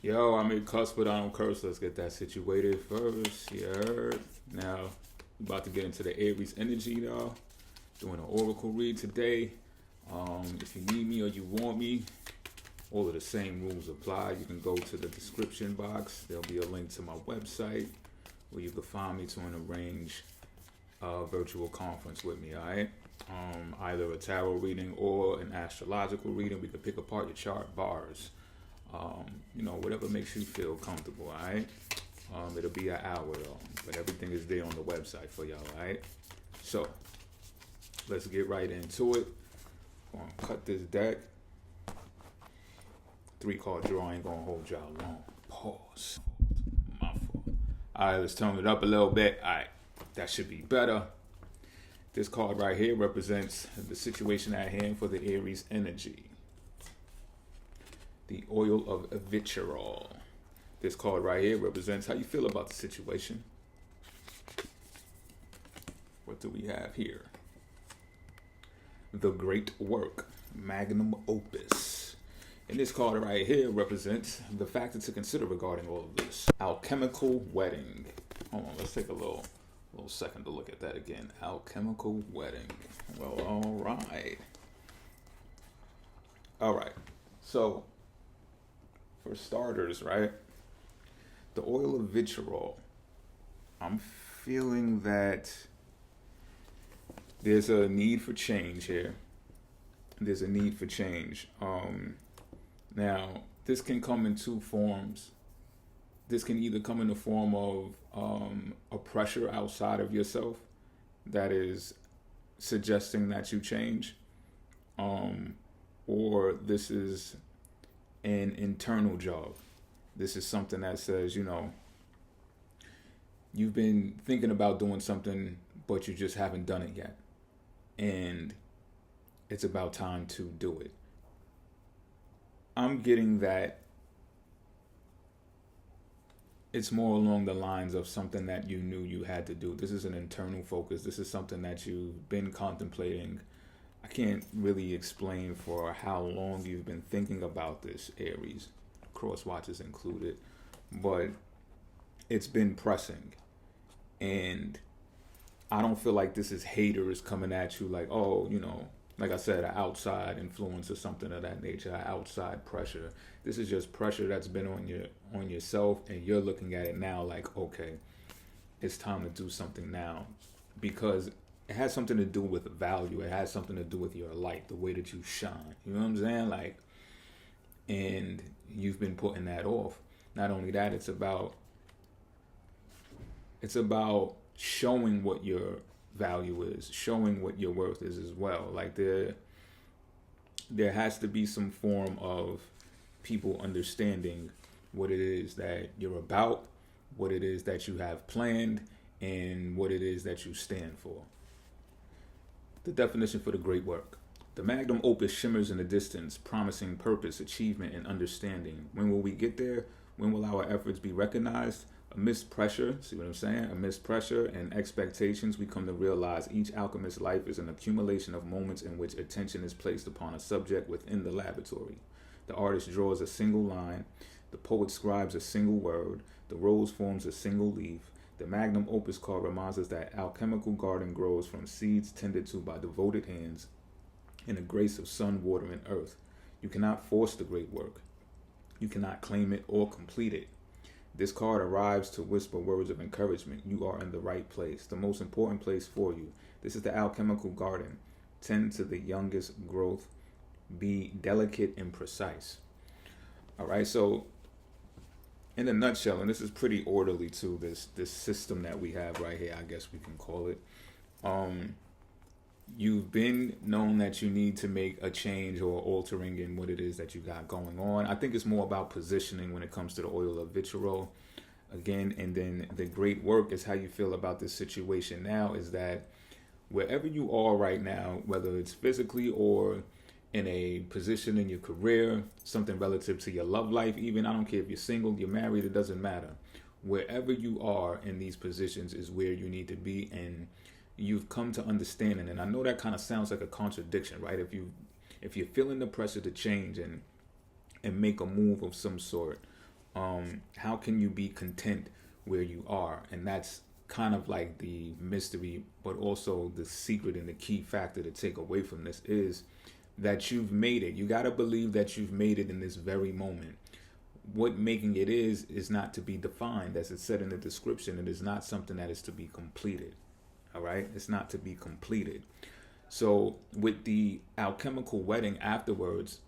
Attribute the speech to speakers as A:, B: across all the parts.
A: Yo, I may cuss, but I don't curse. Let's get that situated first. You heard? Now, about to get into the Aries energy, though. Doing an oracle read today. If you need me or you want me, all of the same rules apply. You can go to the description box. There'll be a link to my website where you can find me to arrange a virtual conference with me, all right? Either a tarot reading or an astrological reading. We could pick apart your chart bars. Whatever makes you feel comfortable, all right? It'll be an hour though, but everything is there on the website for y'all, all right? So, let's get right into it. I'm gonna cut this deck. 3-card draw ain't gonna hold y'all long. Pause. My fault. All right, let's tone it up a little bit. All right, that should be better. This card right here represents the situation at hand for the Aries energy. The oil of vitriol. This card right here represents how you feel about the situation. What do we have here? The great work, magnum opus. And this card right here represents the factor to consider regarding all of this. Alchemical wedding. Hold on, let's take a little second to look at that again. Alchemical wedding. Well, all right. All right. So, for starters, right? The oil of vitriol. I'm feeling that there's a need for change here. There's a need for change. Now, this can come in two forms. This can either come in the form of a pressure outside of yourself that is suggesting that you change, or this is an internal job. This is something that says, you've been thinking about doing something, but you just haven't done it yet. And it's about time to do it. I'm getting that it's more along the lines of something that you knew you had to do. This is an internal focus. This is something that you've been contemplating. I can't really explain for how long you've been thinking about this, Aries, cross watches included, but it's been pressing. And I don't feel like this is haters coming at you like, like I said, an outside influence or something of that nature, an outside pressure. This is just pressure that's been on yourself, and you're looking at it now like, okay, it's time to do something now, because it has something to do with value. It has something to do with your light, the way that you shine. You know what I'm saying? Like, and you've been putting that off. Not only that, it's about showing what your value is, showing what your worth is as well. Like there has to be some form of people understanding what it is that you're about, what it is that you have planned, and what it is that you stand for. The definition for the great work. The magnum opus shimmers in the distance, promising purpose, achievement, and understanding. When will we get there? When will our efforts be recognized? Amidst pressure, see what I'm saying? Amidst pressure and expectations, we come to realize each alchemist's life is an accumulation of moments in which attention is placed upon a subject within the laboratory. The artist draws a single line, the poet scribes a single word, the rose forms a single leaf. The magnum opus card reminds us that alchemical garden grows from seeds tended to by devoted hands in the grace of sun, water, and earth. You cannot force the great work. You cannot claim it or complete it. This card arrives to whisper words of encouragement. You are in the right place, the most important place for you. This is the alchemical garden. Tend to the youngest growth. Be delicate and precise. All right, so in a nutshell, and this is pretty orderly too, this system that we have right here, I guess we can call it. You've been known that you need to make a change or altering in what it is that you got going on. I think it's more about positioning when it comes to the oil of vitriol. Again, and then the great work is how you feel about this situation now, is that wherever you are right now, whether it's physically or in a position in your career, something relative to your love life, even, I don't care if you're single, you're married, it doesn't matter. Wherever you are in these positions is where you need to be, and you've come to understanding. And I know that kind of sounds like a contradiction, right? If you're feeling the pressure to change and make a move of some sort, How can you be content where you are? And that's kind of like the mystery, but also the secret and the key factor to take away from this is that you've made it. You got to believe that you've made it in this very moment. What making it is not to be defined. As it said in the description, it is not something that is to be completed. All right? It's not to be completed. So with the alchemical wedding afterwards,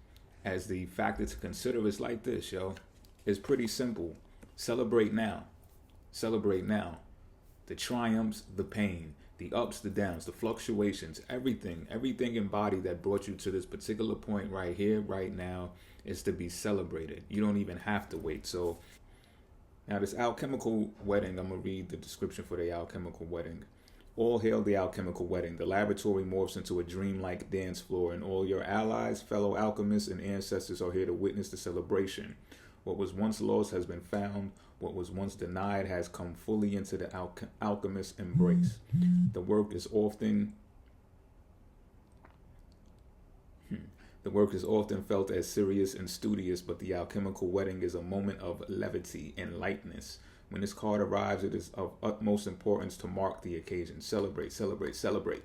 A: as the factor to consider, is like this, yo. It's pretty simple. Celebrate now. Celebrate now. The triumphs, the pain, the ups, the downs, the fluctuations, everything embodied that brought you to this particular point right here, right now, is to be celebrated. You don't even have to wait. So now this alchemical wedding, I'm going to read the description for the alchemical wedding. All hail the alchemical wedding. The laboratory morphs into a dreamlike dance floor, and all your allies, fellow alchemists, and ancestors are here to witness the celebration. What was once lost has been found. What was once denied has come fully into the alchemist's embrace. The work is often felt as serious and studious, but the alchemical wedding is a moment of levity and lightness. When this card arrives, it is of utmost importance to mark the occasion. Celebrate, celebrate, celebrate.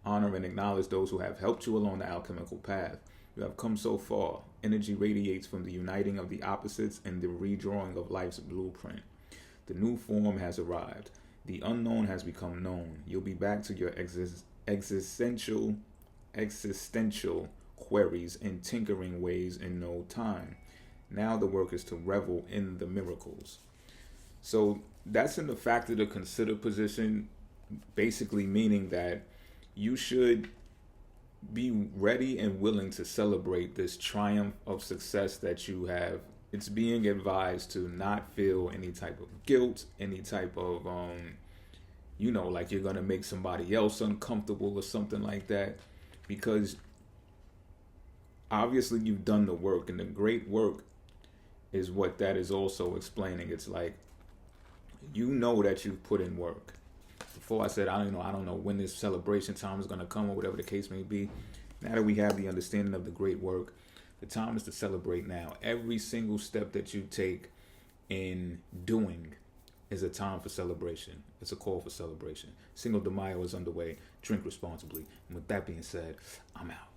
A: Honor and acknowledge those who have helped you along the alchemical path. You have come so far. Energy radiates from the uniting of the opposites and the redrawing of life's blueprint. The new form has arrived. The unknown has become known. You'll be back to your existential queries and tinkering ways in no time. Now the work is to revel in the miracles. So that's in the factor to consider position, basically meaning that you should be ready and willing to celebrate this triumph of success that you have. It's being advised to not feel any type of guilt, any type of, like you're going to make somebody else uncomfortable or something like that, because obviously you've done the work, and the great work is what that is also explaining. It's like, you know that you've put in work. Before I said, I don't know when this celebration time is going to come or whatever the case may be. Now that we have the understanding of the great work, the time is to celebrate now. Every single step that you take in doing is a time for celebration. It's a call for celebration. Cinco de Mayo is underway. Drink responsibly. And with that being said, I'm out.